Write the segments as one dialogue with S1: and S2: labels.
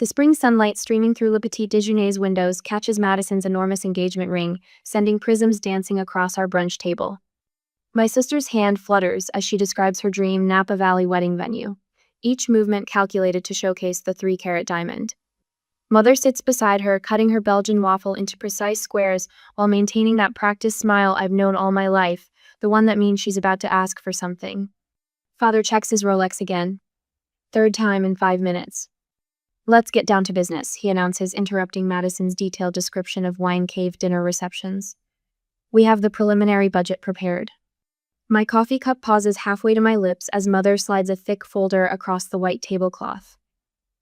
S1: The spring sunlight streaming through Le Petit Déjeuner's windows catches Madison's enormous engagement ring, sending prisms dancing across our brunch table. My sister's hand flutters as she describes her dream Napa Valley wedding venue, each movement calculated to showcase the 3-carat diamond. Mother sits beside her, cutting her Belgian waffle into precise squares while maintaining that practiced smile I've known all my life, the one that means she's about to ask for something. Father checks his Rolex again. Third time in 5 minutes. "Let's get down to business," he announces, interrupting Madison's detailed description of wine cave dinner receptions. "We have the preliminary budget prepared." My coffee cup pauses halfway to my lips as Mother slides a thick folder across the white tablecloth.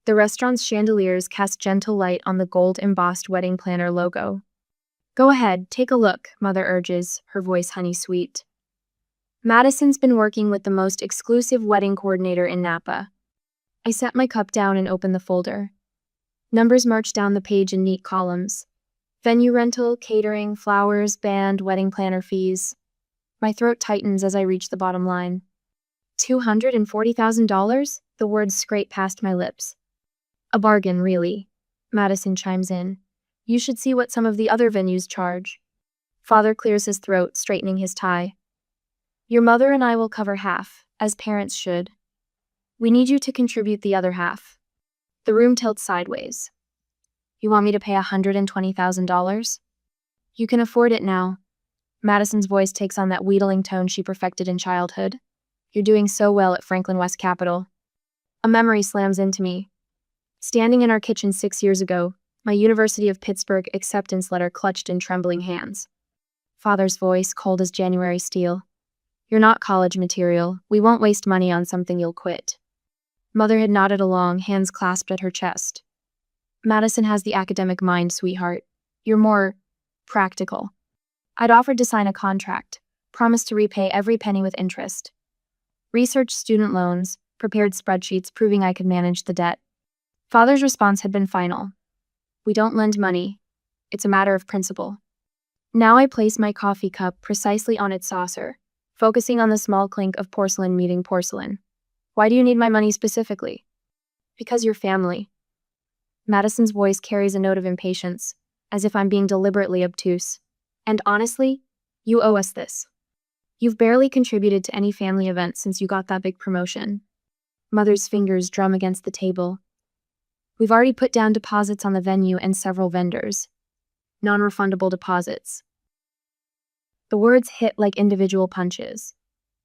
S1: The restaurant's chandeliers cast gentle light on the gold-embossed wedding planner logo. "Go ahead, take a look," Mother urges, her voice honey-sweet. Madison's been working with the most exclusive wedding coordinator in Napa. I set my cup down and open the folder. Numbers march down the page in neat columns. Venue rental, catering, flowers, band, wedding planner fees. My throat tightens as I reach the bottom line. $240,000? The words scrape past my lips. "A bargain, really," Madison chimes in. "You should see what some of the other venues charge." Father clears his throat, straightening his tie. "Your mother and I will cover half, as parents should. We need you to contribute the other half." The room tilts sideways. "You want me to pay $120,000? You can afford it now." Madison's voice takes on that wheedling tone she perfected in childhood. "You're doing so well at Franklin West Capital." A memory slams into me. Standing in our kitchen 6 years ago, my University of Pittsburgh acceptance letter clutched in trembling hands. Father's voice, cold as January steel. "You're not college material. We won't waste money on something you'll quit." Mother had nodded along, hands clasped at her chest. "Madison has the academic mind, sweetheart. You're more practical." I'd offered to sign a contract, promised to repay every penny with interest. Researched student loans, prepared spreadsheets proving I could manage the debt. Father's response had been final. "We don't lend money. It's a matter of principle." Now I place my coffee cup precisely on its saucer, focusing on the small clink of porcelain meeting porcelain. "Why do you need my money specifically?" "Because you're family." Madison's voice carries a note of impatience, as if I'm being deliberately obtuse. "And honestly, you owe us this. You've barely contributed to any family event since you got that big promotion." Mother's fingers drum against the table. "We've already put down deposits on the venue and several vendors. Non-refundable deposits." The words hit like individual punches.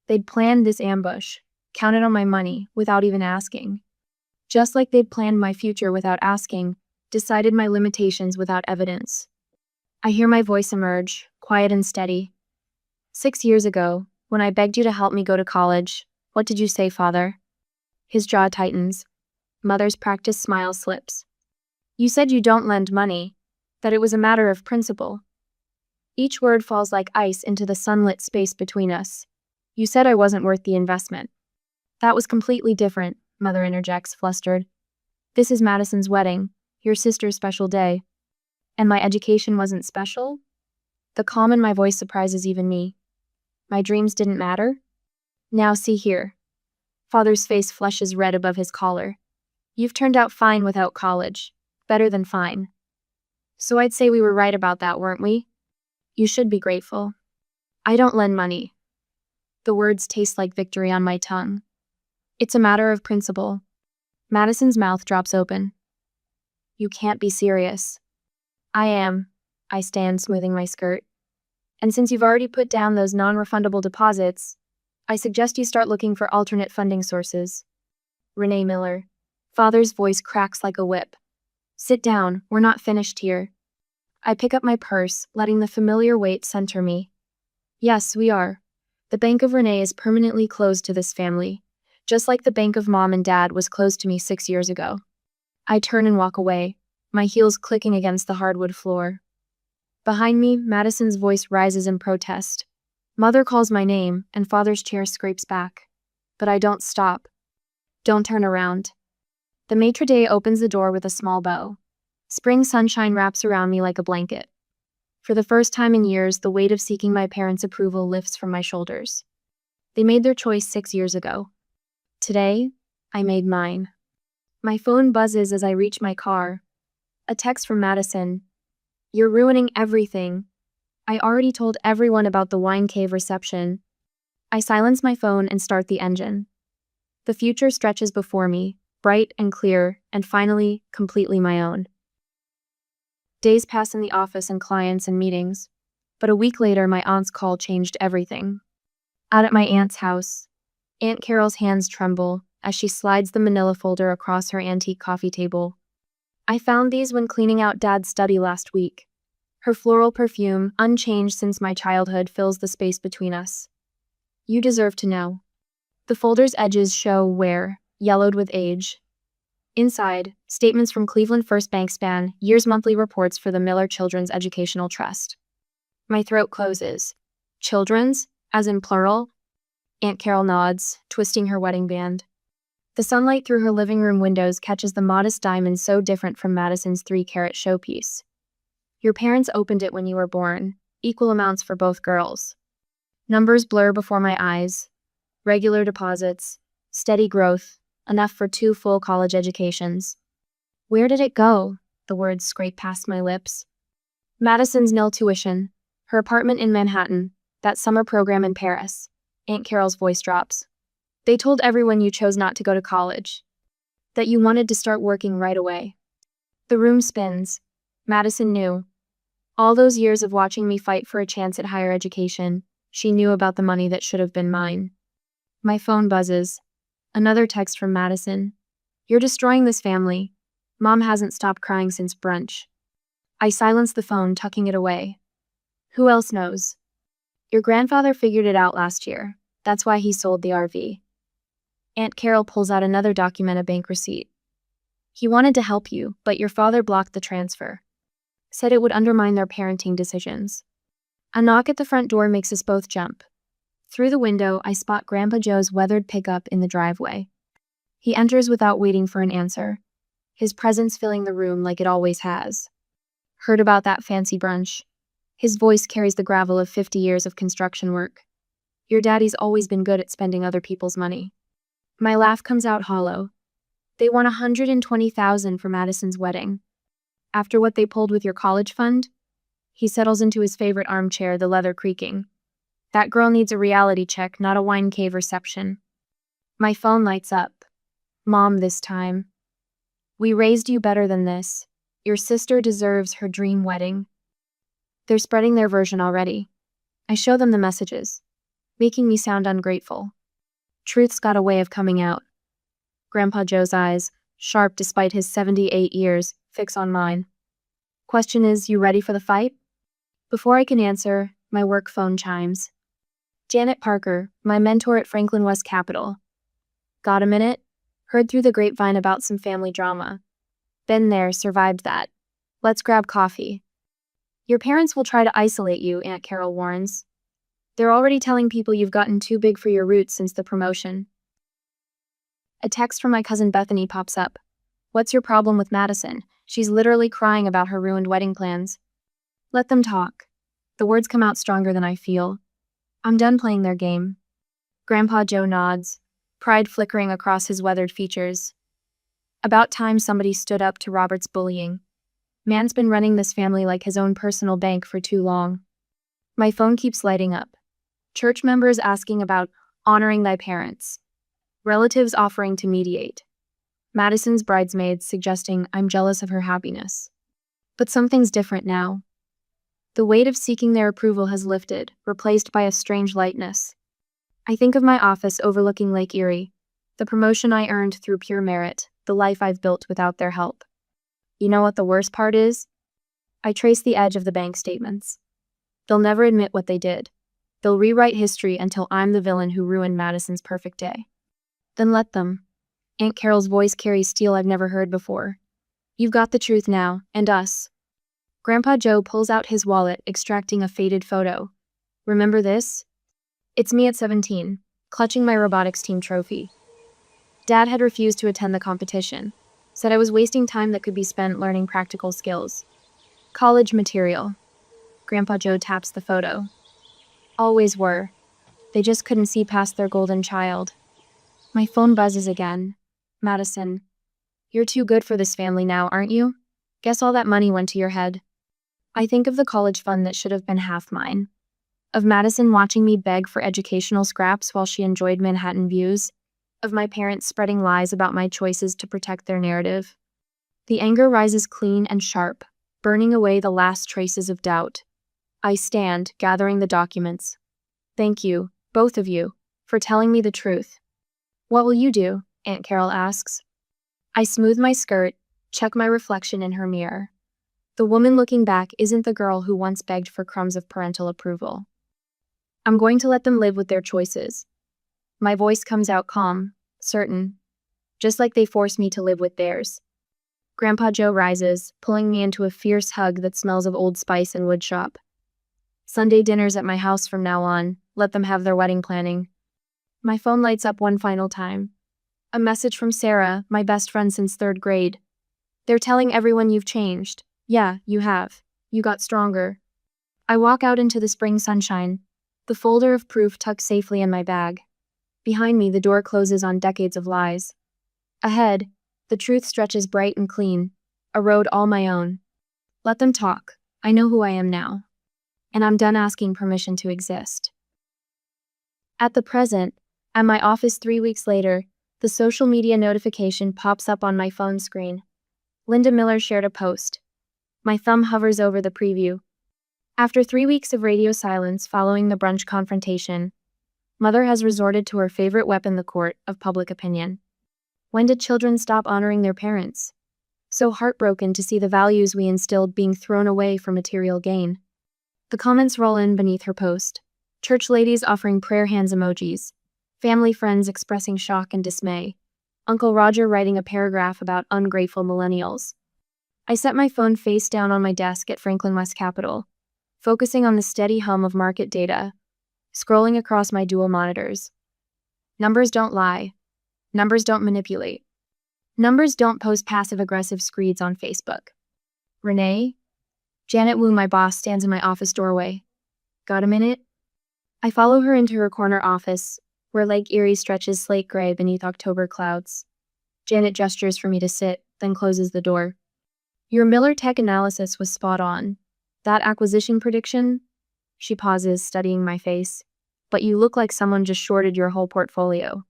S1: They'd planned this ambush, counted on my money without even asking. Just like they'd planned my future without asking, decided my limitations without evidence. I hear my voice emerge, quiet and steady. 6 years ago, when I begged you to help me go to college, what did you say, Father?" His jaw tightens. Mother's practiced smile slips. "You said you don't lend money, that it was a matter of principle." Each word falls like ice into the sunlit space between us. "You said I wasn't worth the investment." "That was completely different," Mother interjects, flustered. "This is Madison's wedding, your sister's special day. And my education wasn't special?" The calm in my voice surprises even me. "My dreams didn't matter?" "Now see here." Father's face flushes red above his collar. "You've turned out fine without college. Better than fine. So I'd say we were right about that, weren't we? You should be grateful. I don't lend money." The words taste like victory on my tongue. "It's a matter of principle." Madison's mouth drops open. "You can't be serious." "I am." I stand, smoothing my skirt. "And since you've already put down those non-refundable deposits, I suggest you start looking for alternate funding sources." Renee Miller. Father's voice cracks like a whip. "Sit down, we're not finished here." I pick up my purse, letting the familiar weight center me. "Yes, we are. The Bank of Renee is permanently closed to this family, just like the Bank of Mom and Dad was closed to me 6 years ago." I turn and walk away, my heels clicking against the hardwood floor. Behind me, Madison's voice rises in protest. Mother calls my name, and Father's chair scrapes back. But I don't stop. "Don't turn around." The maitre d' opens the door with a small bow. Spring sunshine wraps around me like a blanket. For the first time in years, the weight of seeking my parents' approval lifts from my shoulders. They made their choice 6 years ago. Today, I made mine. My phone buzzes as I reach my car. A text from Madison. You're ruining everything. I already told everyone about the wine cave reception. I silence my phone and start the engine. The future stretches before me, bright and clear, and finally, completely my own. Days pass in the office and clients and meetings. But a week later, my aunt's call changed everything. Out at my aunt's house, Aunt Carol's hands tremble as she slides the manila folder across her antique coffee table. I found these when cleaning out Dad's study last week. Her floral perfume, unchanged since my childhood, fills the space between us. You deserve to know. The folder's edges show wear, yellowed with age. Inside, statements from Cleveland First Bank span years' monthly reports for the Miller Children's Educational Trust. My throat closes. Children's, as in plural? Aunt Carol nods, twisting her wedding band. The sunlight through her living room windows catches the modest diamond so different from Madison's 3-carat showpiece. Your parents opened it when you were born, equal amounts for both girls. Numbers blur before my eyes. Regular deposits, steady growth, enough for 2 full college educations. Where did it go? The words scrape past my lips. Madison's nil tuition, her apartment in Manhattan, that summer program in Paris. Aunt Carol's voice drops. They told everyone you chose not to go to college. That you wanted to start working right away. The room spins. Madison knew. All those years of watching me fight for a chance at higher education, she knew about the money that should have been mine. My phone buzzes. Another text from Madison. You're destroying this family. Mom hasn't stopped crying since brunch. I silence the phone, tucking it away. Who else knows? Your grandfather figured it out last year. That's why he sold the RV. Aunt Carol pulls out another document, a bank receipt. He wanted to help you, but your father blocked the transfer. Said it would undermine their parenting decisions. A knock at the front door makes us both jump. Through the window, I spot Grandpa Joe's weathered pickup in the driveway. He enters without waiting for an answer, his presence filling the room like it always has. Heard about that fancy brunch? His voice carries the gravel of 50 years of construction work. Your daddy's always been good at spending other people's money. My laugh comes out hollow. They won $120,000 for Madison's wedding. After what they pulled with your college fund? He settles into his favorite armchair, the leather creaking. That girl needs a reality check, not a wine cave reception. My phone lights up. Mom this time. We raised you better than this. Your sister deserves her dream wedding. They're spreading their version already. I show them the messages, making me sound ungrateful. Truth's got a way of coming out. Grandpa Joe's eyes, sharp despite his 78 years, fix on mine. Question is, you ready for the fight? Before I can answer, my work phone chimes. Janet Parker, my mentor at Franklin West Capital. Got a minute? Heard through the grapevine about some family drama. Been there, survived that. Let's grab coffee. Your parents will try to isolate you, Aunt Carol warns. They're already telling people you've gotten too big for your roots since the promotion. A text from my cousin Bethany pops up. What's your problem with Madison? She's literally crying about her ruined wedding plans. Let them talk. The words come out stronger than I feel. I'm done playing their game. Grandpa Joe nods, pride flickering across his weathered features. About time somebody stood up to Robert's bullying. Man's been running this family like his own personal bank for too long. My phone keeps lighting up. Church members asking about honoring thy parents. Relatives offering to mediate. Madison's bridesmaids suggesting I'm jealous of her happiness. But something's different now. The weight of seeking their approval has lifted, replaced by a strange lightness. I think of my office overlooking Lake Erie, the promotion I earned through pure merit, the life I've built without their help. You know what the worst part is? I trace the edge of the bank statements. They'll never admit what they did. They'll rewrite history until I'm the villain who ruined Madison's perfect day. Then let them. Aunt Carol's voice carries steel I've never heard before. You've got the truth now, and us. Grandpa Joe pulls out his wallet, extracting a faded photo. Remember this? It's me at 17, clutching my robotics team trophy. Dad had refused to attend the competition, said I was wasting time that could be spent learning practical skills. College material. Grandpa Joe taps the photo. Always were. They just couldn't see past their golden child. My phone buzzes again. Madison. You're too good for this family now, aren't you? Guess all that money went to your head. I think of the college fund that should have been half mine. Of Madison watching me beg for educational scraps while she enjoyed Manhattan views. Of my parents spreading lies about my choices to protect their narrative. The anger rises clean and sharp, burning away the last traces of doubt. I stand, gathering the documents. Thank you, both of you, for telling me the truth. What will you do? Aunt Carol asks. I smooth my skirt, check my reflection in her mirror. The woman looking back isn't the girl who once begged for crumbs of parental approval. I'm going to let them live with their choices. My voice comes out calm, certain, just like they forced me to live with theirs. Grandpa Joe rises, pulling me into a fierce hug that smells of Old Spice and woodshop. Sunday dinners at my house from now on, let them have their wedding planning. My phone lights up one final time. A message from Sarah, my best friend since 3rd grade. They're telling everyone you've changed. Yeah, you have. You got stronger. I walk out into the spring sunshine, the folder of proof tucked safely in my bag. Behind me, the door closes on decades of lies. Ahead, the truth stretches bright and clean, a road all my own. Let them talk. I know who I am now. And I'm done asking permission to exist. At the present, at my office 3 weeks later, the social media notification pops up on my phone screen. Linda Miller shared a post. My thumb hovers over the preview. After 3 weeks of radio silence following the brunch confrontation, Mother has resorted to her favorite weapon, the court of public opinion. When did children stop honoring their parents? So heartbroken to see the values we instilled being thrown away for material gain. The comments roll in beneath her post. Church ladies offering prayer hands emojis. Family friends expressing shock and dismay. Uncle Roger writing a paragraph about ungrateful millennials. I set my phone face down on my desk at Franklin West Capitol, focusing on the steady hum of market data, scrolling across my dual monitors. Numbers don't lie. Numbers don't manipulate. Numbers don't post passive-aggressive screeds on Facebook. Renee? Janet Wu, my boss, stands in my office doorway. Got a minute? I follow her into her corner office, where Lake Erie stretches slate gray beneath October clouds. Janet gestures for me to sit, then closes the door. Your Miller Tech analysis was spot on. That acquisition prediction? She pauses, studying my face. But you look like someone just shorted your whole portfolio.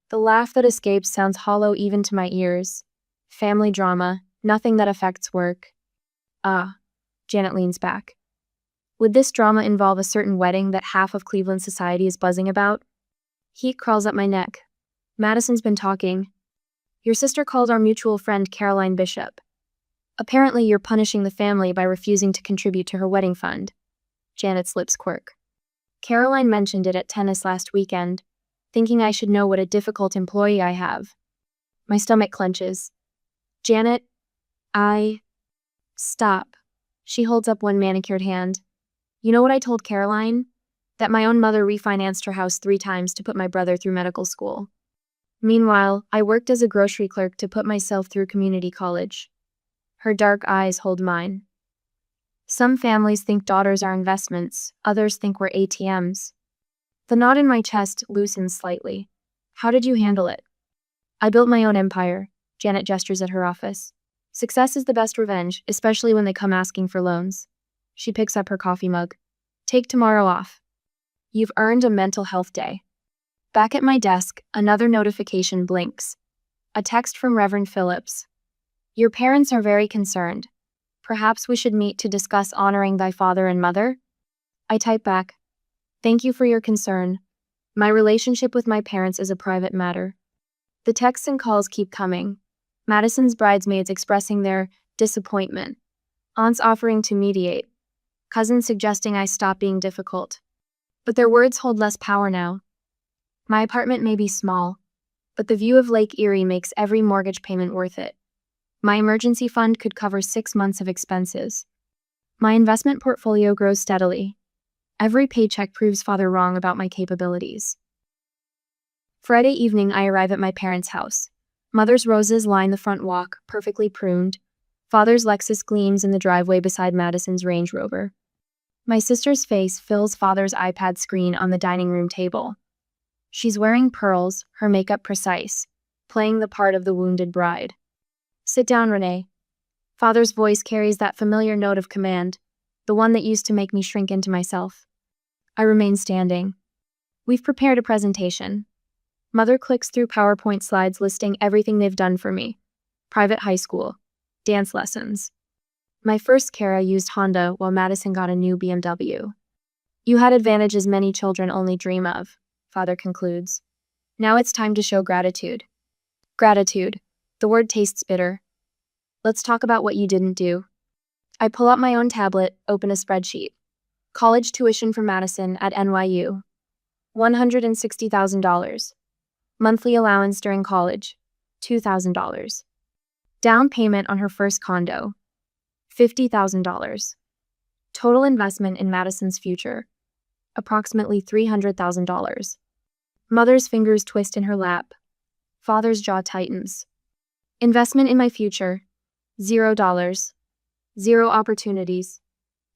S1: The laugh that escapes sounds hollow even to my ears. Family drama, nothing that affects work. Janet leans back. Would this drama involve a certain wedding that half of Cleveland society is buzzing about? Heat crawls up my neck. Madison's been talking. Your sister called our mutual friend Caroline Bishop. Apparently you're punishing the family by refusing to contribute to her wedding fund. Janet's lips quirk. Caroline mentioned it at tennis last weekend, thinking I should know what a difficult employee I have. My stomach clenches. Janet, Stop. She holds up one manicured hand. You know what I told Caroline? That my own mother refinanced her house 3 times to put my brother through medical school. Meanwhile, I worked as a grocery clerk to put myself through community college. Her dark eyes hold mine. Some families think daughters are investments, others think we're ATMs. The knot in my chest loosens slightly. How did you handle it? I built my own empire. Janet gestures at her office. Success is the best revenge, especially when they come asking for loans. She picks up her coffee mug. Take tomorrow off. You've earned a mental health day. Back at my desk, another notification blinks. A text from Reverend Phillips. Your parents are very concerned. Perhaps we should meet to discuss honoring thy father and mother? I type back. Thank you for your concern. My relationship with my parents is a private matter. The texts and calls keep coming. Madison's bridesmaids expressing their disappointment. Aunts offering to mediate. Cousins suggesting I stop being difficult. But their words hold less power now. My apartment may be small, but the view of Lake Erie makes every mortgage payment worth it. My emergency fund could cover 6 months of expenses. My investment portfolio grows steadily. Every paycheck proves Father wrong about my capabilities. Friday evening, I arrive at my parents' house. Mother's roses line the front walk, perfectly pruned. Father's Lexus gleams in the driveway beside Madison's Range Rover. My sister's face fills Father's iPad screen on the dining room table. She's wearing pearls, her makeup precise, playing the part of the wounded bride. Sit down, Renee. Father's voice carries that familiar note of command, the one that used to make me shrink into myself. I remain standing. We've prepared a presentation. Mother clicks through PowerPoint slides listing everything they've done for me. Private high school. Dance lessons. My first Kara used Honda while Madison got a new BMW. You had advantages many children only dream of, Father concludes. Now it's time to show gratitude. Gratitude. The word tastes bitter. Let's talk about what you didn't do. I pull out my own tablet, open a spreadsheet. College tuition for Madison at NYU. $160,000. Monthly allowance during college. $2,000. Down payment on her first condo. $50,000. Total investment in Madison's future. Approximately $300,000. Mother's fingers twist in her lap. Father's jaw tightens. Investment in my future. $0. Zero opportunities.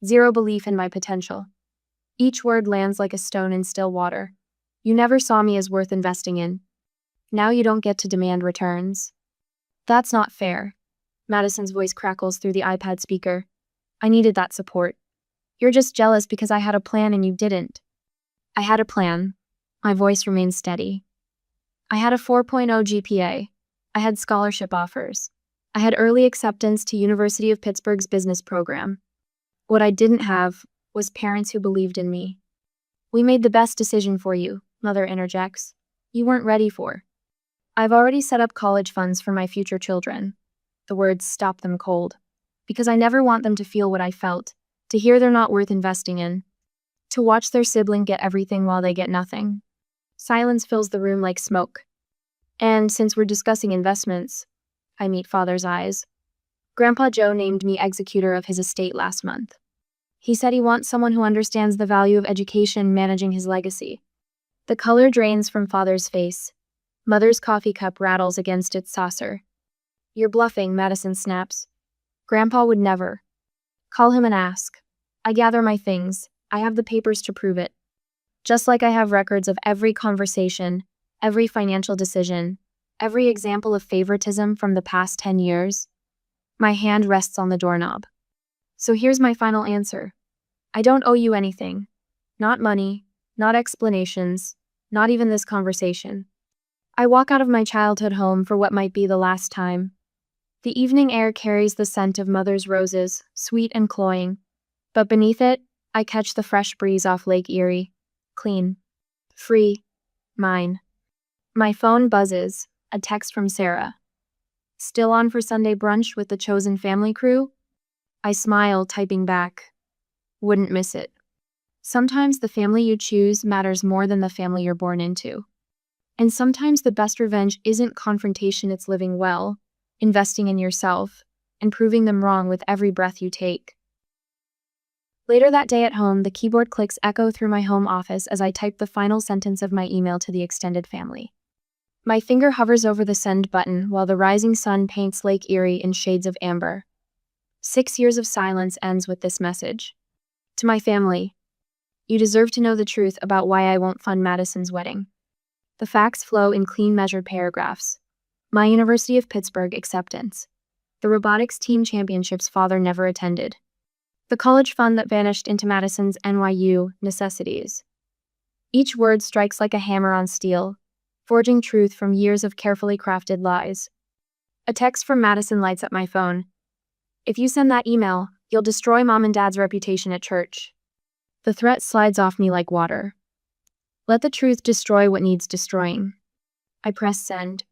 S1: Zero belief in my potential. Each word lands like a stone in still water. You never saw me as worth investing in. Now you don't get to demand returns. That's not fair. Madison's voice crackles through the iPad speaker. I needed that support. You're just jealous because I had a plan and you didn't. I had a plan. My voice remains steady. I had a 4.0 GPA. I had scholarship offers. I had early acceptance to University of Pittsburgh's business program. What I didn't have was parents who believed in me. We made the best decision for you, Mother interjects. You weren't ready for. I've already set up college funds for my future children. The words stop them cold. Because I never want them to feel what I felt, to hear they're not worth investing in, to watch their sibling get everything while they get nothing. Silence fills the room like smoke. And since we're discussing investments, I meet Father's eyes. Grandpa Joe named me executor of his estate last month. He said he wants someone who understands the value of education managing his legacy. The color drains from Father's face. Mother's coffee cup rattles against its saucer. You're bluffing, Madison snaps. Grandpa would never. Call him and ask. I gather my things. I have the papers to prove it. Just like I have records of every conversation, every financial decision, every example of favoritism from the past 10 years. My hand rests on the doorknob. So here's my final answer. I don't owe you anything. Not money, not explanations, not even this conversation. I walk out of my childhood home for what might be the last time. The evening air carries the scent of Mother's roses, sweet and cloying. But beneath it, I catch the fresh breeze off Lake Erie. Clean. Free. Mine. My phone buzzes, a text from Sarah. Still on for Sunday brunch with the chosen family crew? I smile, typing back. Wouldn't miss it. Sometimes the family you choose matters more than the family you're born into. And sometimes the best revenge isn't confrontation, it's living well, investing in yourself, and proving them wrong with every breath you take. Later that day at home, the keyboard clicks echo through my home office as I type the final sentence of my email to the extended family. My finger hovers over the send button while the rising sun paints Lake Erie in shades of amber. 6 years of silence ends with this message. To my family, you deserve to know the truth about why I won't fund Madison's wedding. The facts flow in clean, measured paragraphs. My University of Pittsburgh acceptance. The robotics team championships Father never attended. The college fund that vanished into Madison's NYU necessities. Each word strikes like a hammer on steel, forging truth from years of carefully crafted lies. A text from Madison lights up my phone. If you send that email, you'll destroy Mom and Dad's reputation at church. The threat slides off me like water. Let the truth destroy what needs destroying. I press send.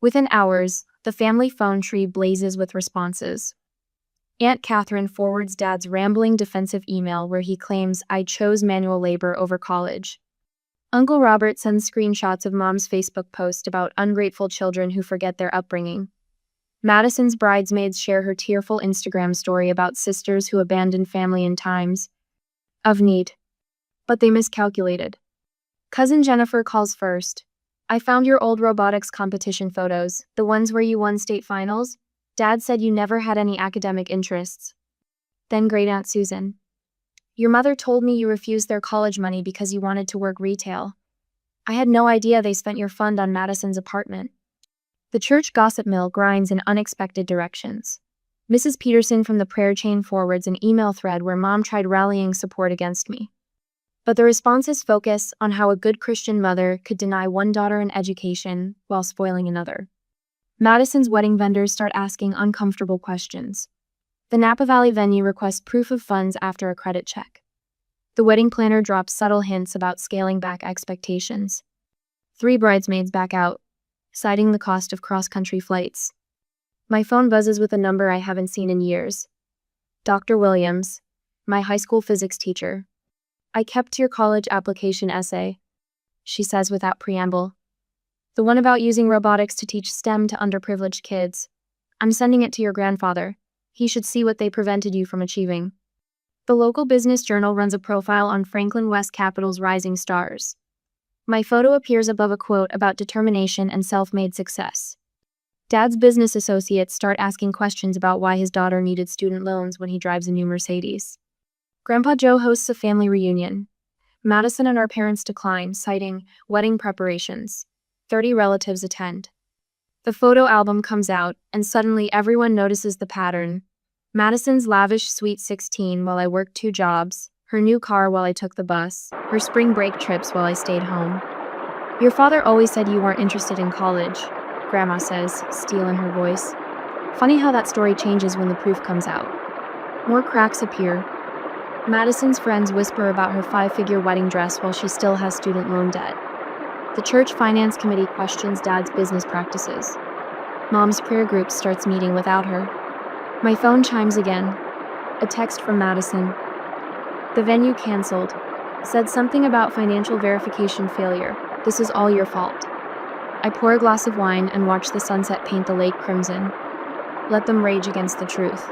S1: Within hours, the family phone tree blazes with responses. Aunt Catherine forwards Dad's rambling defensive email where he claims I chose manual labor over college. Uncle Robert sends screenshots of Mom's Facebook post about ungrateful children who forget their upbringing. Madison's bridesmaids share her tearful Instagram story about sisters who abandoned family in times of need. But they miscalculated. Cousin Jennifer calls first. I found your old robotics competition photos, the ones where you won state finals. Dad said you never had any academic interests. Then Great Aunt Susan. Your mother told me you refused their college money because you wanted to work retail. I had no idea they spent your fund on Madison's apartment. The church gossip mill grinds in unexpected directions. Mrs. Peterson from the prayer chain forwards an email thread where mom tried rallying support against me. But the responses focus on how a good Christian mother could deny one daughter an education while spoiling another. Madison's wedding vendors start asking uncomfortable questions. The Napa Valley venue requests proof of funds after a credit check. The wedding planner drops subtle hints about scaling back expectations. 3 bridesmaids back out, citing the cost of cross-country flights. My phone buzzes with a number I haven't seen in years. Dr. Williams, my high school physics teacher. I kept your college application essay, she says without preamble. The one about using robotics to teach STEM to underprivileged kids. I'm sending it to your grandfather. He should see what they prevented you from achieving. The local business journal runs a profile on Franklin West Capital's rising stars. My photo appears above a quote about determination and self-made success. Dad's business associates start asking questions about why his daughter needed student loans when he drives a new Mercedes. Grandpa Joe hosts a family reunion. Madison and our parents decline, citing wedding preparations. 30 relatives attend. The photo album comes out, and suddenly everyone notices the pattern. Madison's lavish Sweet 16 while I worked 2 jobs, her new car while I took the bus, her spring break trips while I stayed home. Your father always said you weren't interested in college, Grandma says, steel in her voice. Funny how that story changes when the proof comes out. More cracks appear. Madison's friends whisper about her 5-figure wedding dress while she still has student loan debt. The church finance committee questions Dad's business practices. Mom's prayer group starts meeting without her. My phone chimes again. A text from Madison. The venue canceled. Said something about financial verification failure. This is all your fault. I pour a glass of wine and watch the sunset paint the lake crimson. Let them rage against the truth.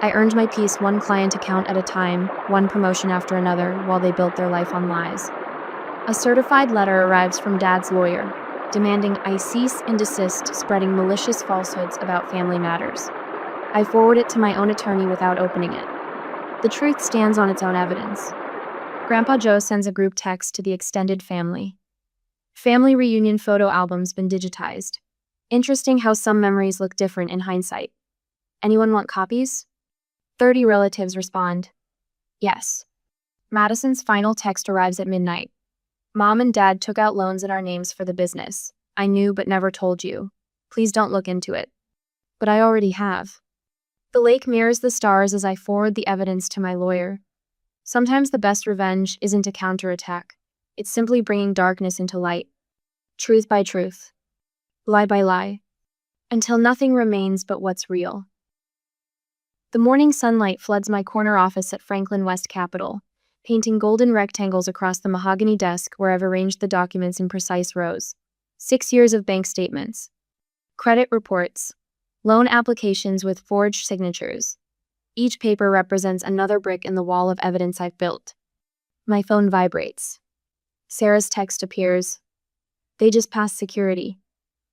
S1: I earned my piece one client account at a time, one promotion after another, while they built their life on lies. A certified letter arrives from Dad's lawyer, demanding I cease and desist spreading malicious falsehoods about family matters. I forward it to my own attorney without opening it. The truth stands on its own evidence. Grandpa Joe sends a group text to the extended family. Family reunion photo albums been digitized. Interesting how some memories look different in hindsight. Anyone want copies? 30 relatives respond. Yes. Madison's final text arrives at midnight. Mom and Dad took out loans in our names for the business. I knew but never told you. Please don't look into it. But I already have. The lake mirrors the stars as I forward the evidence to my lawyer. Sometimes the best revenge isn't a counterattack. It's simply bringing darkness into light. Truth by truth. Lie by lie. Until nothing remains but what's real. The morning sunlight floods my corner office at Franklin West Capital, painting golden rectangles across the mahogany desk where I've arranged the documents in precise rows. 6 years of bank statements. Credit reports. Loan applications with forged signatures. Each paper represents another brick in the wall of evidence I've built. My phone vibrates. Sarah's text appears. They just passed security.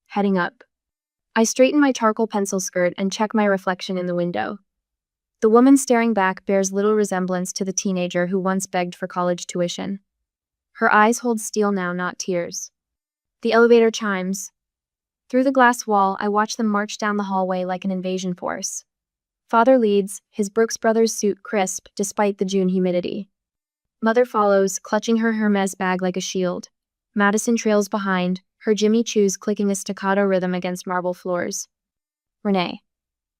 S1: Heading up. I straighten my charcoal pencil skirt and check my reflection in the window. The woman staring back bears little resemblance to the teenager who once begged for college tuition. Her eyes hold steel now, not tears. The elevator chimes. Through the glass wall, I watch them march down the hallway like an invasion force. Father leads, his Brooks Brothers suit crisp despite the June humidity. Mother follows, clutching her Hermes bag like a shield. Madison trails behind, her Jimmy Choos clicking a staccato rhythm against marble floors. Renee.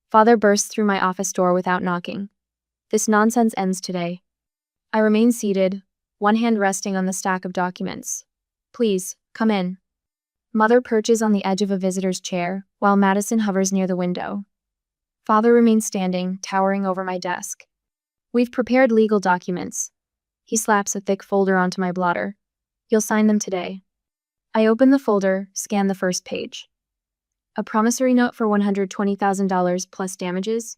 S1: Father bursts through my office door without knocking. This nonsense ends today. I remain seated, one hand resting on the stack of documents. Please, come in. Mother perches on the edge of a visitor's chair, while Madison hovers near the window. Father remains standing, towering over my desk. We've prepared legal documents. He slaps a thick folder onto my blotter. You'll sign them today. I open the folder, scan the first page. A promissory note for $120,000 plus damages?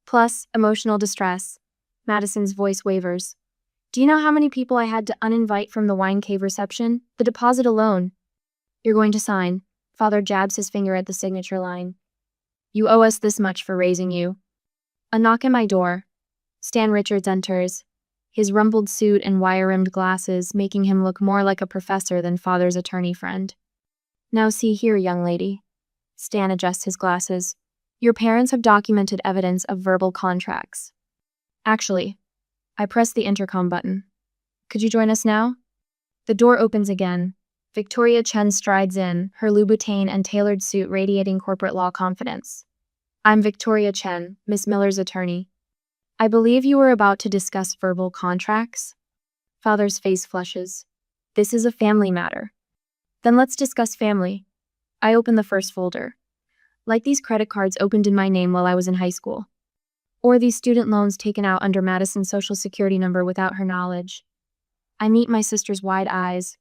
S1: Plus emotional distress. Madison's voice wavers. Do you know how many people I had to uninvite from the wine cave reception? The deposit alone. You're going to sign. Father jabs his finger at the signature line. You owe us this much for raising you. A knock at my door. Stan Richards enters, his rumpled suit and wire-rimmed glasses making him look more like a professor than Father's attorney friend. Now see here, young lady. Stan adjusts his glasses. Your parents have documented evidence of verbal contracts. Actually, I press the intercom button. Could you join us now? The door opens again. Victoria Chen strides in, her Louboutin and tailored suit radiating corporate law confidence. I'm Victoria Chen, Miss Miller's attorney. I believe you were about to discuss verbal contracts? Father's face flushes. This is a family matter. Then let's discuss family. I open the first folder. Like these credit cards opened in my name while I was in high school. Or these student loans taken out under Madison's social security number without her knowledge. I meet my sister's wide eyes.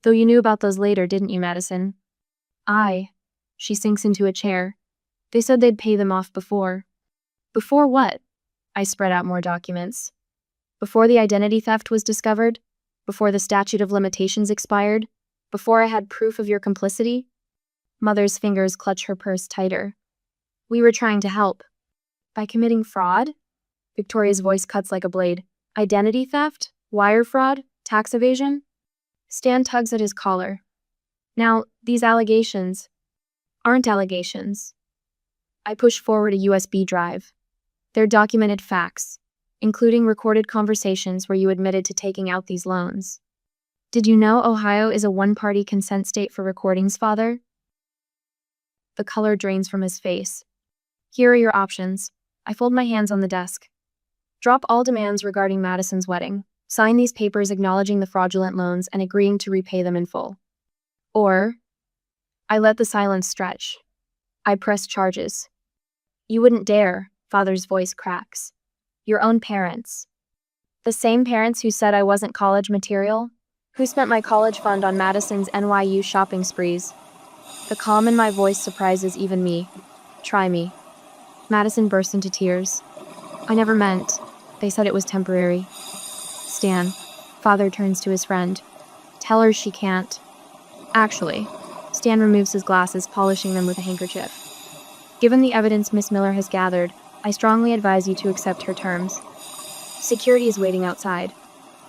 S1: Though you knew about those later, didn't you, Madison? She sinks into a chair. They said they'd pay them off before. Before what? I spread out more documents. Before the identity theft was discovered? Before the statute of limitations expired? Before I had proof of your complicity? Mother's fingers clutch her purse tighter. We were trying to help. By committing fraud? Victoria's voice cuts like a blade. Identity theft? Wire fraud? Tax evasion? Stan tugs at his collar. Now, these allegations aren't allegations. I push forward a USB drive. They're documented facts, including recorded conversations where you admitted to taking out these loans. Did you know Ohio is a one-party consent state for recordings, Father? The color drains from his face. Here are your options. I fold my hands on the desk. Drop all demands regarding Madison's wedding. Sign these papers acknowledging the fraudulent loans and agreeing to repay them in full. Or, I let the silence stretch. I press charges. You wouldn't dare, Father's voice cracks. Your own parents. The same parents who said I wasn't college material? Who spent my college fund on Madison's NYU shopping sprees? The calm in my voice surprises even me. Try me. Madison burst into tears. I never meant. They said it was temporary. Stan. Father turns to his friend. Tell her she can't. Actually. Stan removes his glasses, polishing them with a handkerchief. Given the evidence Miss Miller has gathered, I strongly advise you to accept her terms. Security is waiting outside.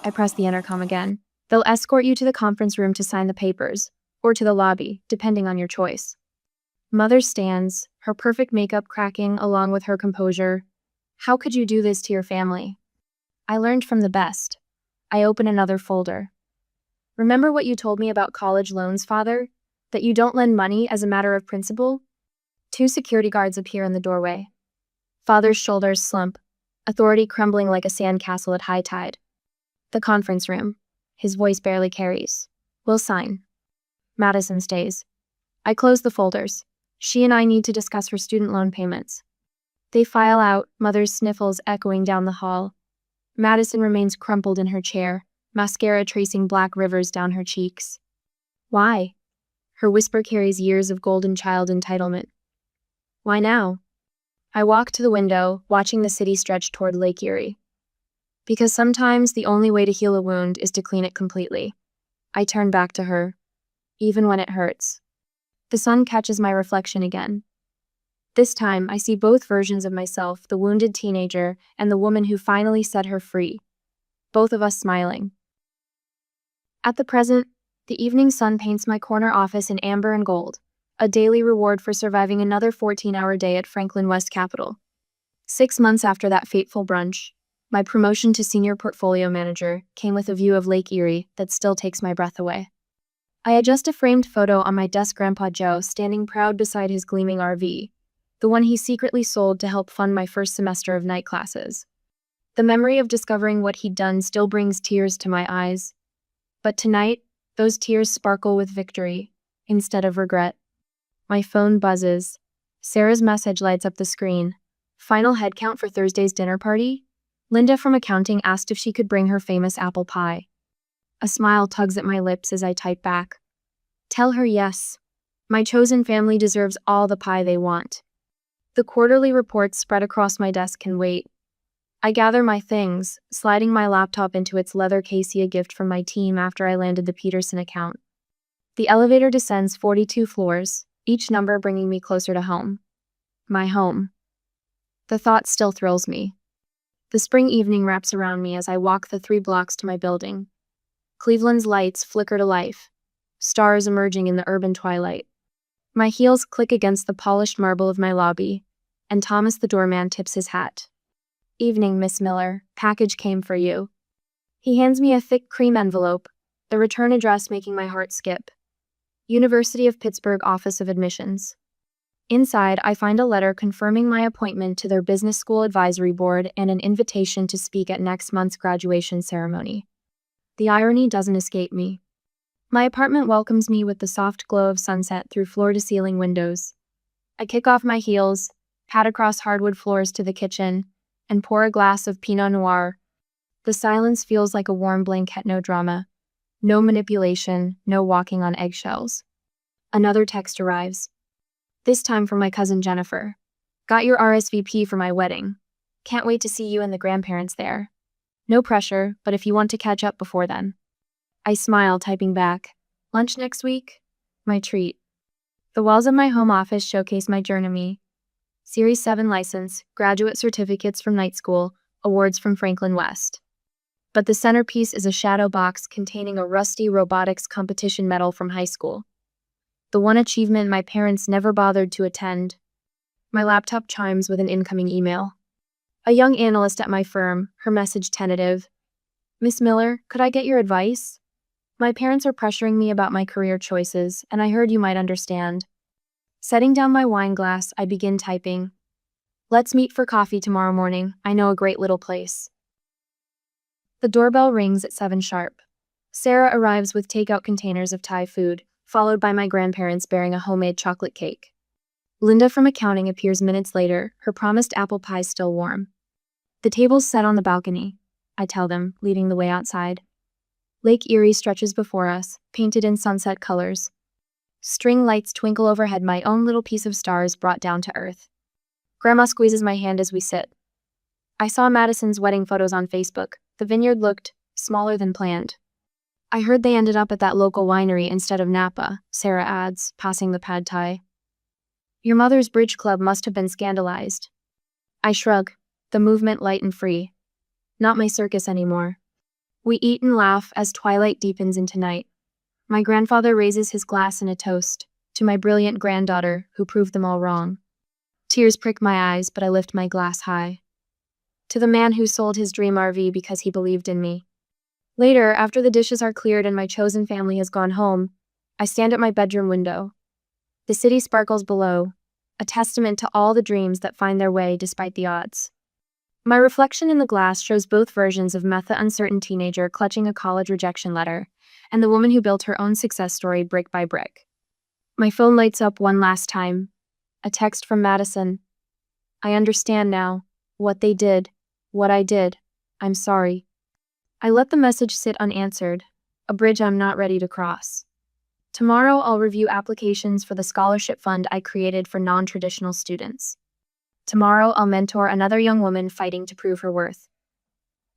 S1: I press the intercom again. They'll escort you to the conference room to sign the papers, or to the lobby, depending on your choice. Mother stands, her perfect makeup cracking along with her composure. How could you do this to your family? I learned from the best. I open another folder. Remember what you told me about college loans, Father? That you don't lend money as a matter of principle? 2 security guards appear in the doorway. Father's shoulders slump, authority crumbling like a sandcastle at high tide. The conference room. His voice barely carries. We'll sign. Madison stays. I close the folders. She and I need to discuss her student loan payments. They file out, Mother's sniffles echoing down the hall. Madison remains crumpled in her chair, mascara tracing black rivers down her cheeks. Why? Her whisper carries years of golden child entitlement. Why now? I walk to the window, watching the city stretch toward Lake Erie. Because sometimes the only way to heal a wound is to clean it completely. I turn back to her, even when it hurts. The sun catches my reflection again. This time, I see both versions of myself, the wounded teenager and the woman who finally set her free. Both of us smiling. At the present, the evening sun paints my corner office in amber and gold, a daily reward for surviving another 14-hour day at Franklin West Capital. 6 months after that fateful brunch, my promotion to senior portfolio manager came with a view of Lake Erie that still takes my breath away. I adjust a framed photo on my desk, Grandpa Joe standing proud beside his gleaming RV, the one he secretly sold to help fund my first semester of night classes. The memory of discovering what he'd done still brings tears to my eyes. But tonight, those tears sparkle with victory instead of regret. My phone buzzes. Sarah's message lights up the screen. Final head count for Thursday's dinner party? Linda from accounting asked if she could bring her famous apple pie. A smile tugs at my lips as I type back. Tell her yes. My chosen family deserves all the pie they want. The quarterly reports spread across my desk can wait. I gather my things, sliding my laptop into its leather case, a gift from my team after I landed the Peterson account. The elevator descends 42 floors, each number bringing me closer to home. My home. The thought still thrills me. The spring evening wraps around me as I walk the 3 blocks to my building. Cleveland's lights flicker to life, stars emerging in the urban twilight. My heels click against the polished marble of my lobby, and Thomas the doorman tips his hat. "Evening, Miss Miller. Package came for you." He hands me a thick cream envelope, the return address making my heart skip. University of Pittsburgh Office of Admissions. Inside, I find a letter confirming my appointment to their business school advisory board and an invitation to speak at next month's graduation ceremony. The irony doesn't escape me. My apartment welcomes me with the soft glow of sunset through floor-to-ceiling windows. I kick off my heels, pad across hardwood floors to the kitchen, and pour a glass of Pinot Noir. The silence feels like a warm blanket, no drama. No manipulation, no walking on eggshells. Another text arrives. This time from my cousin Jennifer. "Got your RSVP for my wedding. Can't wait to see you and the grandparents there. No pressure, but if you want to catch up before then." I smile, typing back. "Lunch next week? My treat." The walls of my home office showcase my journey. Series 7 license, graduate certificates from night school, awards from Franklin West. But the centerpiece is a shadow box containing a rusty robotics competition medal from high school. The one achievement my parents never bothered to attend. My laptop chimes with an incoming email. A young analyst at my firm, her message tentative. "Miss Miller, could I get your advice? My parents are pressuring me about my career choices, and I heard you might understand." Setting down my wine glass, I begin typing. "Let's meet for coffee tomorrow morning. I know a great little place." The doorbell rings at 7 sharp. Sarah arrives with takeout containers of Thai food, followed by my grandparents bearing a homemade chocolate cake. Linda from accounting appears minutes later, her promised apple pie still warm. "The table's set on the balcony," I tell them, leading the way outside. Lake Erie stretches before us, painted in sunset colors. String lights twinkle overhead, my own little piece of stars brought down to earth. Grandma squeezes my hand as we sit. "I saw Madison's wedding photos on Facebook. The vineyard looked smaller than planned." "I heard they ended up at that local winery instead of Napa," Sarah adds, passing the pad thai. "Your mother's bridge club must have been scandalized." I shrug, the movement light and free. Not my circus anymore. We eat and laugh as twilight deepens into night. My grandfather raises his glass in a toast to my brilliant granddaughter who proved them all wrong. Tears prick my eyes, but I lift my glass high. To the man who sold his dream RV because he believed in me. Later, after the dishes are cleared and my chosen family has gone home, I stand at my bedroom window. The city sparkles below, a testament to all the dreams that find their way despite the odds. My reflection in the glass shows both versions of Metha, uncertain teenager clutching a college rejection letter, and the woman who built her own success story brick by brick. My phone lights up one last time. A text from Madison. "I understand now. What they did. What I did. I'm sorry." I let the message sit unanswered, a bridge I'm not ready to cross. Tomorrow I'll review applications for the scholarship fund I created for non-traditional students. Tomorrow I'll mentor another young woman fighting to prove her worth.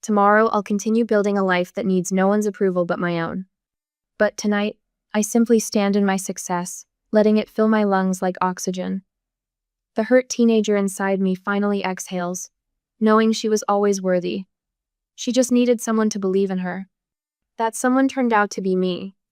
S1: Tomorrow I'll continue building a life that needs no one's approval but my own. But tonight, I simply stand in my success, letting it fill my lungs like oxygen. The hurt teenager inside me finally exhales, knowing she was always worthy. She just needed someone to believe in her. That someone turned out to be me.